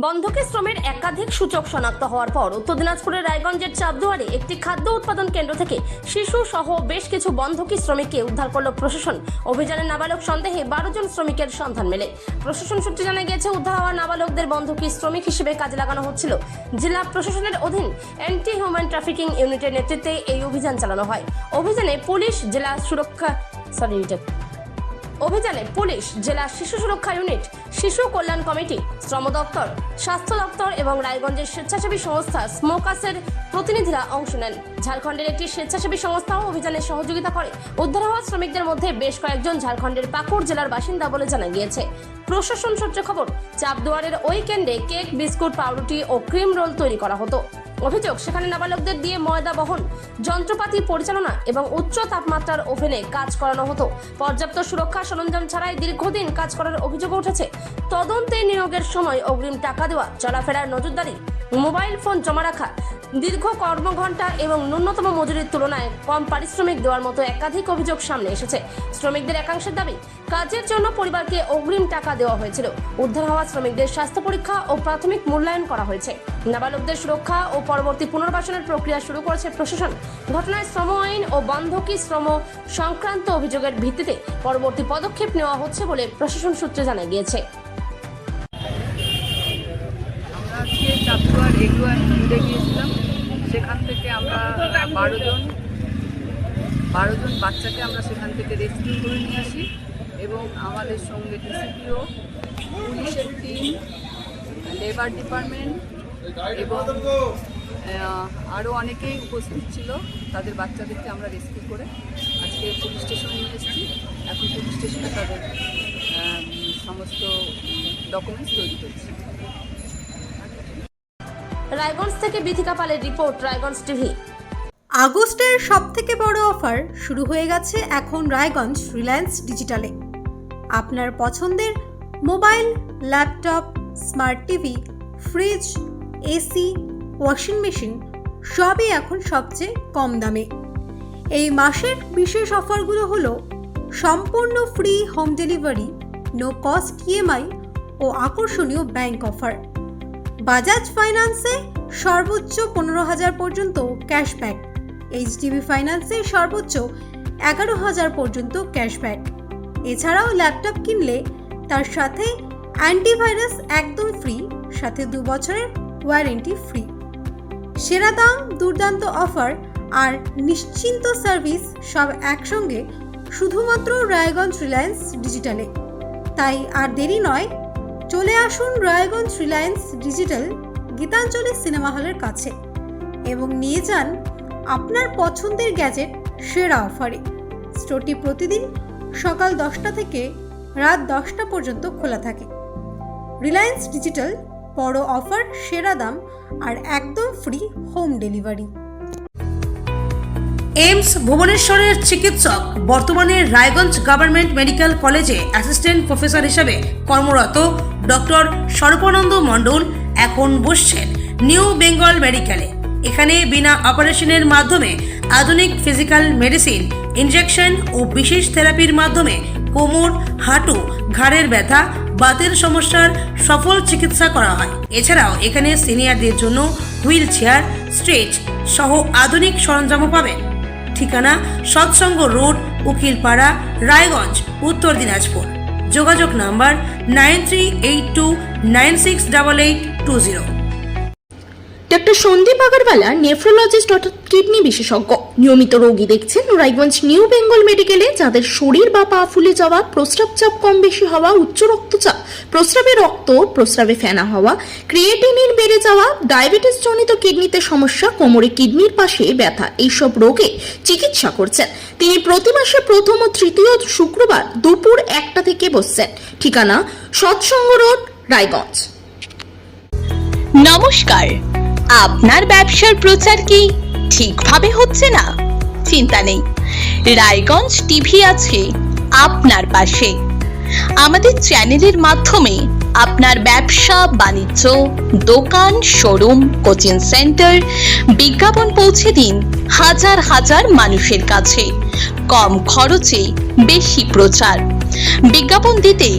বন্ধকি শ্রমের একাধিক সূচক শনাক্ত হওয়ার পর উত্তর দিনাজপুরের রায়গঞ্জের চাপদুয়ারে একটি খাদ্য উৎপাদন কেন্দ্র থেকে শিশু সহ বেশ কিছু বন্ধকি শ্রমিককে উদ্ধার করল প্রশাসন। অভিযানে নাবালক সন্দেহে 12 জন শ্রমিকের সন্ধান মেলে। প্রশাসন সূত্রে জানা গিয়েছে, উদ্ধার হওয়া নাবালকদের বন্ধকি শ্রমিক হিসেবে কাজে লাগানো হচ্ছিল। জেলা প্রশাসনের অধীন অ্যান্টি হিউম্যান ট্রাফিকিং ইউনিটের নেতৃত্বে এই অভিযান চালানো হয়। অভিযানে পুলিশ, জেলা শিশু সুরক্ষা ইউনিট, শিশু কল্যাণ কমিটি, শ্রম দপ্তর, স্বাস্থ্য দপ্তর এবং রায়গঞ্জের স্বেচ্ছাসেবী সংস্থা স্মোকাসের প্রতিনিধিরা অংশ নেন। ঝাড়খণ্ডের একটি স্বেচ্ছাসেবী সংস্থাও অভিযানে সহযোগিতা করে। উদ্ধার হওয়া শ্রমিকদের মধ্যে বেশ কয়েকজন ঝাড়খণ্ডের পাকুড় জেলার বাসিন্দা বলে জানা গিয়েছে। প্রশাসন সূত্রে খবর, চাপদুয়ারের ওই কেন্দ্রে কেক, বিস্কুট, পাউরুটি ও ক্রিম রোল তৈরি করা হতো। অভিযোগ, সেখানে নাবালকদের দিয়ে ময়দা বহন, যন্ত্রপাতি পরিচালনা এবং উচ্চ তাপমাত্রার ওভেনে কাজ করানো হতো। পর্যাপ্ত সুরক্ষা সরঞ্জাম ছাড়াই দীর্ঘদিন কাজ করার অভিযোগ উঠেছে। তদন্তে নিয়োগের সময় অগ্রিম টাকা দেওয়া, চলাফেরার নজরদারি, মোবাইল ফোন জমা রাখা, দীর্ঘ কর্মঘণ্টা এবং ন্যূনতম মজুরির তুলনায় কম পারিশ্রমিক দেওয়ার মতো একাধিক অভিযোগ সামনে এসেছে। শ্রমিকদের একাংশের দাবি, কাজের জন্য পরিবারকে অগ্রিম টাকা দেওয়া হয়েছিল। উদ্ধার হওয়া শ্রমিকদের স্বাস্থ্য পরীক্ষা ও প্রাথমিক মূল্যায়ন করা হয়েছে। নাবালকদের সুরক্ষা ও পরবর্তী পুনর্বাসনের প্রক্রিয়া শুরু করেছে প্রশাসন। ঘটনায় শ্রম আইন ও বন্ধকি শ্রম সংক্রান্ত অভিযোগের ভিত্তিতে পরবর্তী পদক্ষেপ নেওয়া হচ্ছে বলে প্রশাসন সূত্রে জানা গিয়েছে। আজকে চাপদুয়ার এগুয়া ঘুরে গিয়েছিলাম। সেখান থেকে আমরা 12 জন বাচ্চাকে আমরা সেখান থেকে রেস্কিউ করে নিয়ে আসি এবং আমাদের সঙ্গে ডিসিপিও, পুলিশের টিম, লেবার ডিপার্টমেন্ট এবং আরও অনেকেই উপস্থিত ছিল। তাদের বাচ্চাদেরকে আমরা রেস্কিউ করে আজকে পুলিশ স্টেশনে নিয়ে এসেছি। এখন পুলিশ স্টেশনে তাদের সমস্ত ডকুমেন্টস তৈরি করছি। রায়গঞ্জ থেকে বিথিকা পালের রিপোর্ট, রায়গঞ্জ টিভি। আগস্টের সবথেকে বড় অফার শুরু হয়ে গেছে এখন রায়গঞ্জ রিলায়েন্স ডিজিটালে। আপনার পছন্দের mobile, laptop, smart TV, fridge, AC, washing machine সবই এখন সবচেয়ে কম দামে। এই মাসের বিশেষ অফারগুলো হলো সম্পূর্ণ free home delivery, no cost EMI ও আকর্ষণীয় ব্যাংক অফার। বাজাজ ফাইন্যান্সে সর্বোচ্চ 15,000 পর্যন্ত ক্যাশব্যাক, এইচডিবি ফাইন্যান্সে সর্বোচ্চ 11,000 পর্যন্ত ক্যাশব্যাক। এছাড়াও ল্যাপটপ কিনলে তার সাথে অ্যান্টিভাইরাস একদম ফ্রি, সাথে 2 বছরের ওয়ারেন্টি ফ্রি। সেরা দাম, দুর্দান্ত অফার আর নিশ্চিন্ত সার্ভিস সব একসঙ্গে শুধুমাত্র রায়গঞ্জ রিলায়েন্স ডিজিটালে। তাই আর দেরি নয়, চলে আসুন রায়গঞ্জ রিলায়েন্স ডিজিটাল গীতাঞ্জলি সিনেমা হলের কাছে এবং নিয়ে যান আপনার পছন্দের গ্যাজেট সেরা অফারে। স্টোরটি প্রতিদিন সকাল 10টা থেকে রাত 10টা পর্যন্ত খোলা থাকে। রিলায়েন্স ডিজিটাল, বড় অফার, সেরা দাম আর একদম ফ্রি হোম ডেলিভারি। এইমস ভুবনেশ্বরের চিকিৎসক বর্তমানে রায়গঞ্জ গভর্নমেন্ট মেডিকেল কলেজে অ্যাসিস্ট্যান্ট প্রফেসর হিসেবে কর্মরত ডক্টর সর্বানন্দ মণ্ডল এখন বসছেন নিউ বেঙ্গল মেডিকেলে। এখানে বিনা অপারেশনের মাধ্যমে আধুনিক ফিজিক্যাল মেডিসিন, ইনজেকশন ও বিশেষ থেরাপির মাধ্যমে কোমর, হাঁটু, ঘাড়ের ব্যথা, বাতের সমস্যার সফল চিকিৎসা করা হয়। এছাড়াও এখানে সিনিয়রদের জন্য হুইল চেয়ার, স্ট্রেচ সহ আধুনিক সরঞ্জামও পাবেন। ঠিকানা সৎসঙ্গ রোড, উকিলপাড়া, রায়গঞ্জ, উত্তর দিনাজপুর। যোগাযোগ number 9382968820। Doctor Sandip Agarwala, nephrologist অর্থাৎ কিডনি বিশেষজ্ঞ, নিয়মিত রোগী দেখছেন রায়গঞ্জ নিউ বেঙ্গল মেডিকেলে। যাদের শরীর বা পা ফুলে যাওয়া, প্রস্রাব চাপ কম বেশি হওয়া, উচ্চ রক্তচাপ, প্রস্রাবে রক্ত, প্রস্রাবে ফেনা হওয়া, ক্রিয়েটিনিন বেড়ে যাওয়া, ডায়াবেটিস জনিত কিডনিতে সমস্যা, কোমরে কিডনির পাশে ব্যথা, এইসব রোগে চিকিৎসা করছেন তিনি। প্রতি মাসে প্রথম ও তৃতীয় শুক্রবার দুপুর 1টা থেকে বসছেন। ঠিকানা সৎসঙ্গ রোড, রায়গঞ্জ। নমস্কার, আপনার ব্যবসার প্রচার কি ঠিকভাবে হচ্ছে না? চিন্তা নেই, রায়গঞ্জ টিভি আছে আপনার পাশে। আমাদের চ্যানেলের মাধ্যমে আপনার ব্যবসা বাণিজ্য, দোকান, শোরুম, কোচিং সেন্টার বিজ্ঞাপন পৌঁছে দিন হাজার হাজার মানুষের কাছে। কম খরচে বেশি প্রচার। বিজ্ঞাপন দিতে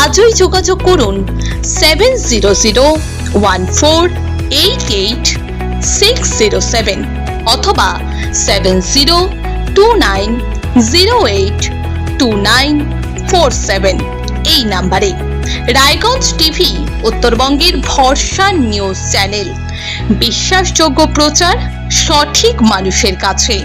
আজই যোগাযোগ করুন 700 1488 607 অথবা 7029082947 এই নাম্বারে। রায়গঞ্জ টিভি উত্তরবঙ্গের ভরসা নিউজ চ্যানেল, বিশ্বাসযোগ্য প্রচার সঠিক মানুষের কাছে।